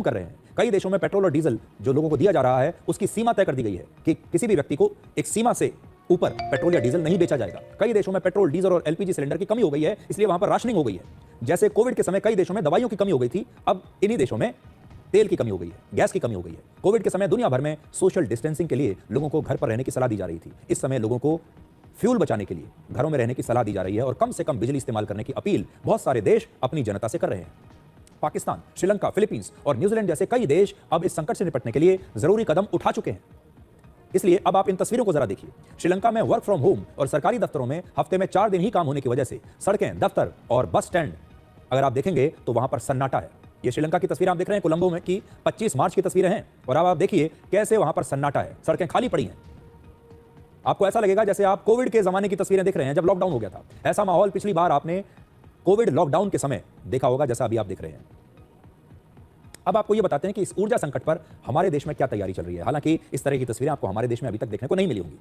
कर रहे हैं। कई देशों में पेट्रोल और डीजल जो लोगों को दिया जा रहा है उसकी सीमा तय कर दी गई है कि किसी भी व्यक्ति को एक सीमा से ऊपर पेट्रोल या डीजल नहीं बेचा जाएगा। कई देशों में पेट्रोल, डीजल और एलपीजी सिलेंडर की कमी हो गई है, इसलिए वहां पर राशनिंग हो गई है। जैसे कोविड के समय कई देशों में दवाइयों की कमी हो गई थी, अब इन्हीं देशों में तेल की कमी हो गई है, गैस की कमी हो गई है। कोविड के समय दुनिया भर में सोशल डिस्टेंसिंग के लिए लोगों को घर पर रहने की सलाह दी जा रही थी। इस समय लोगों को फ्यूल बचाने के लिए घरों में रहने की सलाह दी जा रही है और कम से कम बिजली इस्तेमाल करने की अपील बहुत सारे देश अपनी जनता से कर रहे हैं। पाकिस्तान, श्रीलंका, फिलीपींस और न्यूजीलैंड जैसे कई देश अब इस संकट से निपटने के लिए जरूरी कदम उठा चुके हैं। इसलिए अब आप इन तस्वीरों को जरा देखिए। श्रीलंका में वर्क फ्रॉम होम और सरकारी दफ्तरों में हफ्ते में 4 दिन ही काम होने की वजह से सड़कें, दफ्तर और बस स्टैंड अगर आप देखेंगे तो वहां पर सन्नाटा है। ये श्रीलंका की तस्वीर आप देख रहे हैं, कोलंबो में की 25 मार्च की तस्वीरें हैं और अब आप देखिए कैसे वहां पर सन्नाटा है, सड़कें खाली पड़ी हैं। आपको ऐसा लगेगा जैसे आप कोविड के जमाने की तस्वीरें देख रहे हैं, जब लॉकडाउन हो गया था। ऐसा माहौल पिछली बार आपने कोविड लॉकडाउन के समय देखा होगा, जैसा अभी आप देख रहे हैं। अब आपको यह बताते हैं कि इस ऊर्जा संकट पर हमारे देश में क्या तैयारी चल रही है। हालांकि इस तरह की तस्वीरें आपको हमारे देश में अभी तक देखने को नहीं मिली होंगी,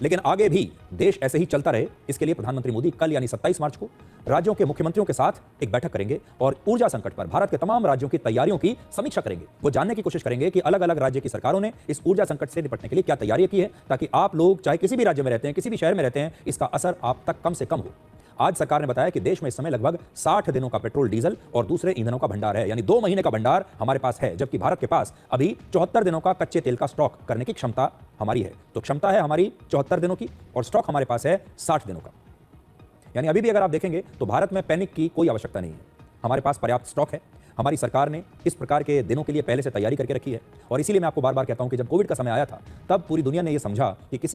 लेकिन आगे भी देश ऐसे ही चलता रहे, इसके लिए प्रधानमंत्री मोदी कल यानी 27 मार्च को राज्यों के मुख्यमंत्रियों के साथ एक बैठक करेंगे और ऊर्जा संकट पर भारत के तमाम राज्यों की तैयारियों की समीक्षा करेंगे। वो जानने की कोशिश करेंगे कि अलग अलग राज्य की सरकारों ने इस ऊर्जा संकट से निपटने के लिए क्या तैयारियां की है, ताकि आप लोग चाहे किसी भी राज्य में रहते हैं, किसी भी शहर में रहते हैं, इसका असर आप तक कम से कम हो। आज सरकार ने बताया कि देश में इस समय लगभग 60 दिनों का पेट्रोल, डीजल और दूसरे ईंधनों का भंडार है, यानी 2 महीने का भंडार हमारे पास है, जबकि भारत के पास अभी 74 दिनों का कच्चे तेल का स्टॉक करने की क्षमता हमारी है। तो क्षमता है हमारी 74 दिनों की और स्टॉक हमारे पास है 60 दिनों का। यानी अभी भी अगर आप देखेंगे तो भारत में पैनिक की कोई आवश्यकता नहीं है, हमारे पास पर्याप्त स्टॉक है। हमारी सरकार ने इस प्रकार के दिनों के लिए पहले से तैयारी करके रखी है और इसीलिए मैं आपको बार बार कहता हूं कि जब कोविड का समय आया था तब पूरी दुनिया ने यह समझा कि किसी